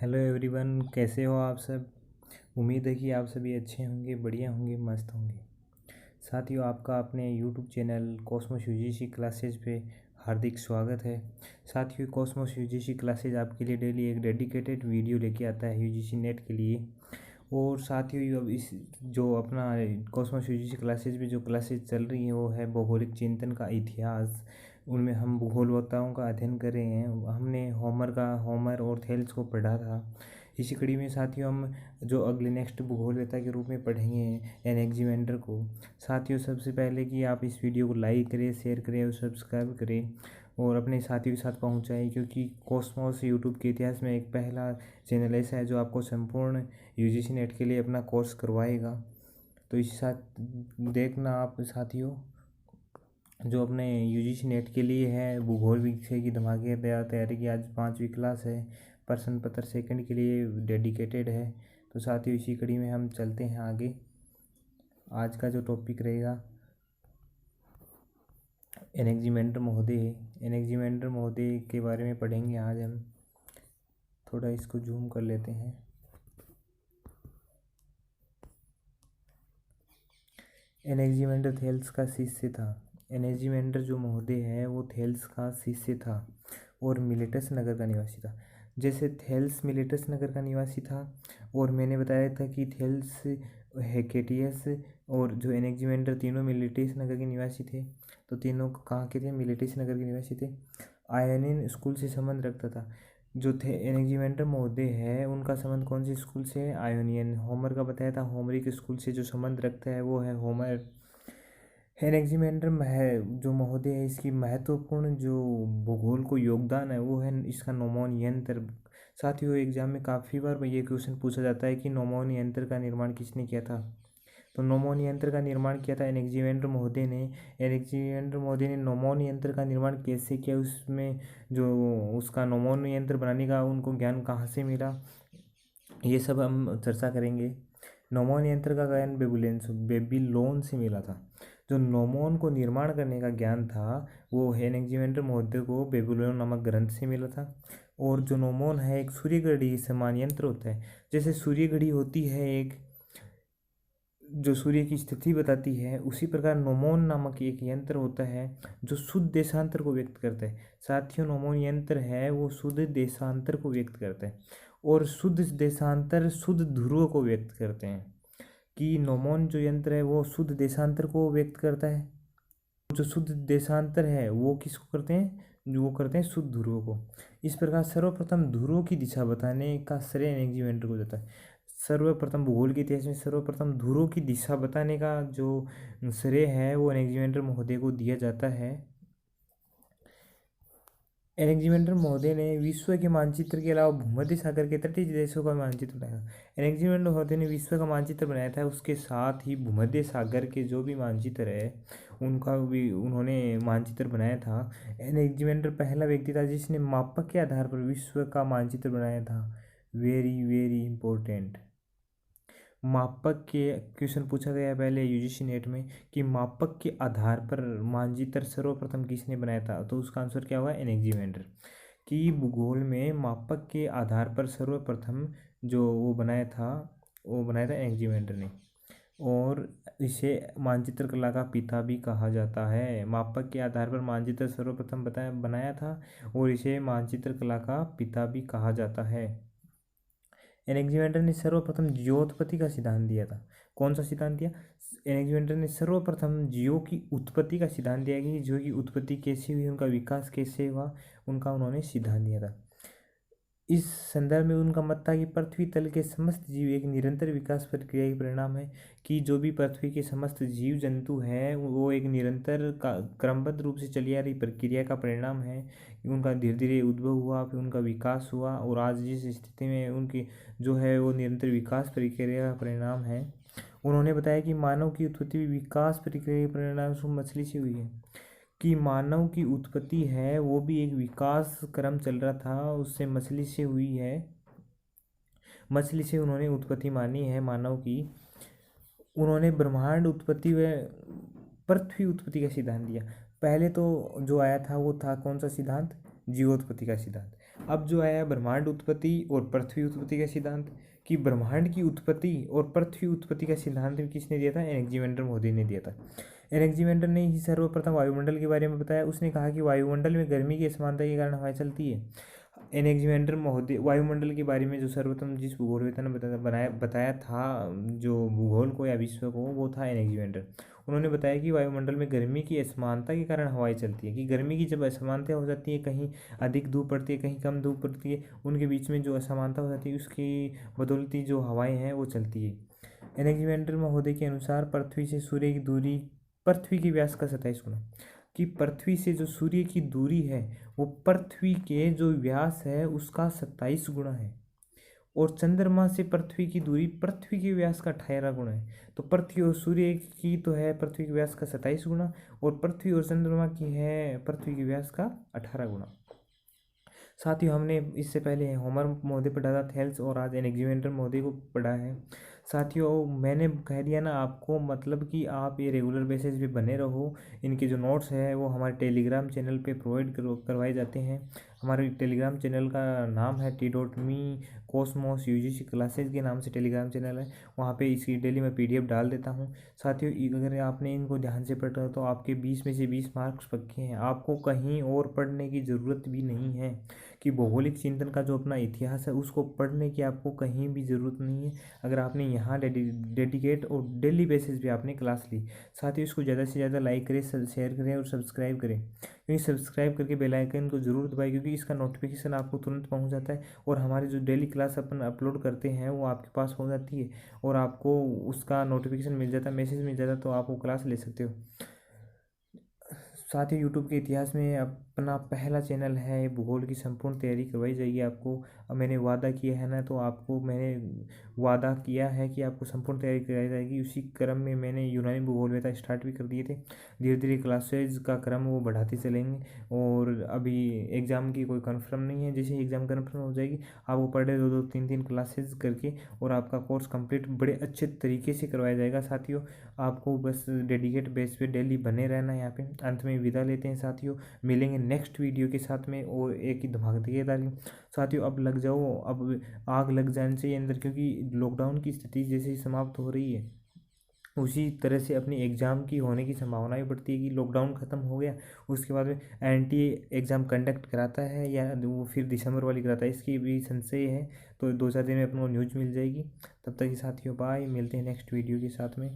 Hello everyone, कैसे हो आप सब। उम्मीद है कि आप सभी अच्छे होंगे, बढ़िया होंगे, मस्त होंगे। साथियों, आपका अपने YouTube channel Cosmos UGC classes पे हार्दिक स्वागत है। साथियों, कॉस्मोस यूजीसी क्लासेज आपके लिए डेली एक डेडिकेटेड वीडियो लेके आता है यूजीसी नेट के लिए। और साथियों, अब इस जो अपना कॉस्मोस यूजीसी क्लासेज में जो क्लासेज चल रही हैं वो है भौगोलिक चिंतन का इतिहास। उनमें हम भूगोलवताओं का अध्ययन कर रहे हैं। हमने होमर और थेल्स को पढ़ा था। इसी कड़ी में साथियों हम जो अगले नेक्स्ट भूगोलवेता के रूप में पढ़ेंगे एनेक्जिमेंडर को। साथियों, सबसे पहले कि आप इस वीडियो को लाइक करें, शेयर करें और सब्सक्राइब करें और अपने साथियों के साथ पहुंचाएं, क्योंकि कॉस्मोस यूट्यूब के इतिहास में एक पहला चैनल ऐसा है जो आपको संपूर्ण यूजीसी नेट के लिए अपना कोर्स करवाएगा। तो इसी साथ देखना आप साथियों, जो अपने यूजीसी नेट के लिए है भूगोल विषय की धमाकेदार तैयारी की आज 5वीं क्लास है। प्रश्न पत्र सेकंड के लिए डेडिकेटेड है। तो साथियों, इसी कड़ी में हम चलते हैं आगे। आज का जो टॉपिक रहेगा एनेक्जिमेंडर महोदय। एनेक्जिमेंडर महोदय के बारे में पढ़ेंगे आज हम। थोड़ा इसको जूम कर लेते हैं। एनेक्जिमेंडर थेल्स का शिष्य था। एनेक्जिमेंडर जो महोदय है वो थेल्स का शिष्य था और मिलेटस नगर का निवासी था। जैसे थेल्स मिलेटस नगर का निवासी था और मैंने बताया था कि थेल्स हेकेटियस और जो एनेक्जिमेंडर तीनों मिलेटिस नगर के निवासी थे। तो तीनों कहाँ के थे? मिलेटिस नगर के निवासी थे। आयोनियन स्कूल से संबंध रखता था। जो थे एनेक्जिमेंडर महोदय है उनका संबंध कौन से स्कूल से है? आयोनियन। होमर का बताया था, होमरिक स्कूल से जो संबंध रखता है वो है होमर। एनेक्जिमेंडर जो महोदय है, इसकी महत्वपूर्ण जो भूगोल को योगदान है वो है इसका नोमोन यंत्र। साथियों, एग्जाम में काफ़ी बार ये क्वेश्चन पूछा जाता है कि नोमोन यंत्र का निर्माण किसने किया था। तो नोमोन यंत्र का निर्माण किया था एनेक्जिमेंडर महोदय ने। एनेक्जिमेंडर महोदय ने नोमोन यंत्र का निर्माण कैसे किया, उसमें जो उसका नोमोन यंत्र बनाने का उनको ज्ञान कहाँ से मिला, ये सब हम चर्चा करेंगे। नोमोन यंत्र का ज्ञान बेबीलोन से मिला था। जो नोमोन को निर्माण करने का ज्ञान था वो एनेक्जिमेंडर महोदय को बेबीलोन नामक ग्रंथ से मिला था। और जो नोमोन है एक सूर्य घड़ी समान यंत्र होता है। जैसे सूर्य घड़ी होती है एक जो सूर्य की स्थिति बताती है, उसी प्रकार नोमोन नामक एक यंत्र होता है जो शुद्ध देशांतर को व्यक्त करता है। साथियों, नोमोन यंत्र है वो शुद्ध देशांतर को व्यक्त करता है और शुद्ध देशांतर शुद्ध ध्रुव को व्यक्त करते हैं। कि नोमोन जो यंत्र है वो शुद्ध देशांतर को व्यक्त करता है। जो शुद्ध देशांतर है वो किसको करते हैं? वो करते हैं शुद्ध ध्रुव को। इस प्रकार सर्वप्रथम ध्रुव की दिशा बताने का श्रेय एनेक्जिमेंडर को जाता है। सर्वप्रथम भूगोल के इतिहास में सर्वप्रथम ध्रुव की दिशा बताने का जो श्रेय है वो एनेक्जिमेंडर महोदय को दिया जाता है। एनेक्जिमेंडर महोदय ने विश्व के मानचित्र के अलावा भूमध्य सागर के तटीय देशों का मानचित्र बनाया। एनेक्जिमेंडर महोदय ने विश्व का मानचित्र बनाया था, उसके साथ ही भूमध्य सागर के जो भी मानचित्र है उनका भी उन्होंने मानचित्र बनाया था। एनेक्जिमेंडर पहला व्यक्ति था जिसने मापक के आधार पर विश्व का मानचित्र बनाया था। Very very important. मापक के क्वेश्चन पूछा गया है पहले यूजीसी नेट में कि मापक के आधार पर मानचित्र सर्वप्रथम किसने बनाया था। तो उसका आंसर क्या हुआ? एनेक्जिमेंडर। कि भूगोल में मापक के आधार पर सर्वप्रथम जो वो बनाया था एनेक्जिमेंडर ने। और इसे मानचित्र कला का पिता भी कहा जाता है। मापक के आधार पर मानचित्र सर्वप्रथम बनाया था और इसे मानचित्र कला का पिता भी कहा जाता है। एनेक्जिमेंडर ने सर्वप्रथम जियोत्पत्ति का सिद्धांत दिया था। कौन सा सिद्धांत दिया? एनेक्जिमेंडर ने सर्वप्रथम जियो की उत्पत्ति का सिद्धांत दिया कि जियो की उत्पत्ति कैसे हुई, उनका विकास कैसे हुआ, उनका उन्होंने सिद्धांत दिया था। इस संदर्भ में उनका मत था कि पृथ्वी तल के समस्त जीव एक निरंतर विकास प्रक्रिया के परिणाम है। कि जो भी पृथ्वी के समस्त जीव जंतु हैं वो एक निरंतर क्रमबद्ध रूप से चली आ रही प्रक्रिया का परिणाम है। उनका धीरे धीरे उद्भव हुआ, फिर उनका विकास हुआ और आज जिस स्थिति में उनकी जो है वो निरंतर विकास प्रक्रिया का परिणाम है। उन्होंने बताया कि मानव की उत्पत्ति भी विकास प्रक्रिया के परिणाम स्वरूप मछली से हुई है। कि मानव की उत्पत्ति है वो भी एक विकास क्रम चल रहा था, उससे मछली से हुई है। मछली से उन्होंने उत्पत्ति मानी है मानव की। उन्होंने ब्रह्मांड उत्पत्ति व पृथ्वी उत्पत्ति का सिद्धांत दिया। पहले तो जो आया था वो था कौन सा सिद्धांत? जीवोत्पत्ति का सिद्धांत। अब जो आया ब्रह्मांड उत्पत्ति और पृथ्वी उत्पत्ति का सिद्धांत, कि ब्रह्मांड की उत्पत्ति और पृथ्वी उत्पत्ति का सिद्धांत किसने दिया था? एनेक्सीमेंडर महोदय ने दिया था। एनेक्सीमेंडर ने ही सर्वप्रथम वायुमंडल के बारे में बताया। उसने कहा कि वायुमंडल में गर्मी की असमानता के कारण हवाएं चलती है। एनेक्सीमेंडर महोदय वायुमंडल के बारे में जो सर्वप्रथम जिस भूगोलवेत्ता ने बताया था जो भूगोल को या विश्व को, वो था एनेक्सीमेंडर। उन्होंने बताया कि वायुमंडल में गर्मी की असमानता के कारण हवाएं चलती है, कि गर्मी की जब असमानता हो जाती है, कहीं अधिक धूप पड़ती है कहीं कम धूप पड़ती है, उनके बीच में जो असमानता हो जाती है उसकी बदौलती जो हवाएं हैं वो चलती है। एनेक्सीमेंडर महोदय के अनुसार पृथ्वी से सूर्य की दूरी पृथ्वी के व्यास का 27 गुना, कि पृथ्वी से जो सूर्य की दूरी है वो पृथ्वी के जो व्यास है उसका 27 गुना है, और चंद्रमा से पृथ्वी की दूरी पृथ्वी के व्यास का 18 गुना है। तो पृथ्वी और सूर्य की तो है पृथ्वी के व्यास का 27 गुना, और पृथ्वी और चंद्रमा की है पृथ्वी के व्यास का 18 गुना। साथ ही हमने इससे पहले होमर महोदय पढ़ा था थेल्स, और आज एनेक्सीमेंडर महोदय को पढ़ा है। साथियों मैंने कह दिया ना आपको, मतलब कि आप ये रेगुलर बेसिस पे बने रहो। इनके जो नोट्स है वो हमारे टेलीग्राम चैनल पे प्रोवाइड करवाए जाते हैं। हमारे टेलीग्राम चैनल का नाम है t.me कॉस्मोस UGC क्लासेज के नाम से टेलीग्राम चैनल है। वहाँ पे इसकी डेली मैं PDF डाल देता हूँ। साथियों अगर आपने इनको ध्यान से पढ़ा तो आपके 20 में से 20 मार्क्स पक्के हैं। आपको कहीं और पढ़ने की ज़रूरत भी नहीं है, कि भौगोलिक चिंतन का जो अपना इतिहास है उसको पढ़ने की आपको कहीं भी ज़रूरत नहीं है, अगर आपने यहाँ डेडिकेट और डेली बेसिस पे आपने क्लास ली। साथ ही इसको ज़्यादा से ज़्यादा लाइक करें, शेयर करें और सब्सक्राइब करें, क्योंकि सब्सक्राइब करके बेल आइकन को ज़रूर दबाएं, क्योंकि इसका नोटिफिकेशन आपको तुरंत पहुँच जाता है, और हमारी जो डेली क्लास अपन अपलोड करते हैं वो आपके पास हो जाती है, और आपको उसका नोटिफिकेशन मिल जाता है, मैसेज मिल जाता है, तो आप वो क्लास ले सकते हो। साथ ही यूट्यूब के इतिहास में अपना पहला चैनल है, भूगोल की संपूर्ण तैयारी करवाई जाएगी आपको। अब मैंने वादा किया है ना, तो आपको मैंने वादा किया है कि आपको संपूर्ण तैयारी कराई जाएगी। उसी क्रम में मैंने यूनानी भूगोलवेत्ता स्टार्ट भी कर दिए थे। धीरे धीरे क्लासेज का क्रम वो बढ़ाते चलेंगे, और अभी एग्ज़ाम की कोई कन्फर्म नहीं है। जैसे एग्ज़ाम कन्फर्म हो जाएगी आपको पर डे 2-2 3-3 क्लासेज करके और आपका कोर्स कंप्लीट बड़े अच्छे तरीके से करवाया जाएगा। साथियों आपको बस डेडिकेट बेस पे डेली बने रहना है यहाँ पे। अंत में विदा लेते हैं साथियों, मिलेंगे नेक्स्ट वीडियो के साथ में और एक ही धमाकेदार। साथियों अब लग जाओ, अब आग लग जाने चाहिए अंदर, क्योंकि लॉकडाउन की स्थिति जैसे ही समाप्त हो रही है उसी तरह से अपनी एग्ज़ाम की होने की संभावना भी बढ़ती है, कि लॉकडाउन ख़त्म हो गया उसके बाद में NTA एग्ज़ाम कंडक्ट कराता है या वो फिर दिसंबर वाली कराता है, इसकी भी संशय है। तो 2-4 दिन में अपने को न्यूज़ मिल जाएगी। तब तक के साथियों बाय, मिलते हैं नेक्स्ट वीडियो के साथ में।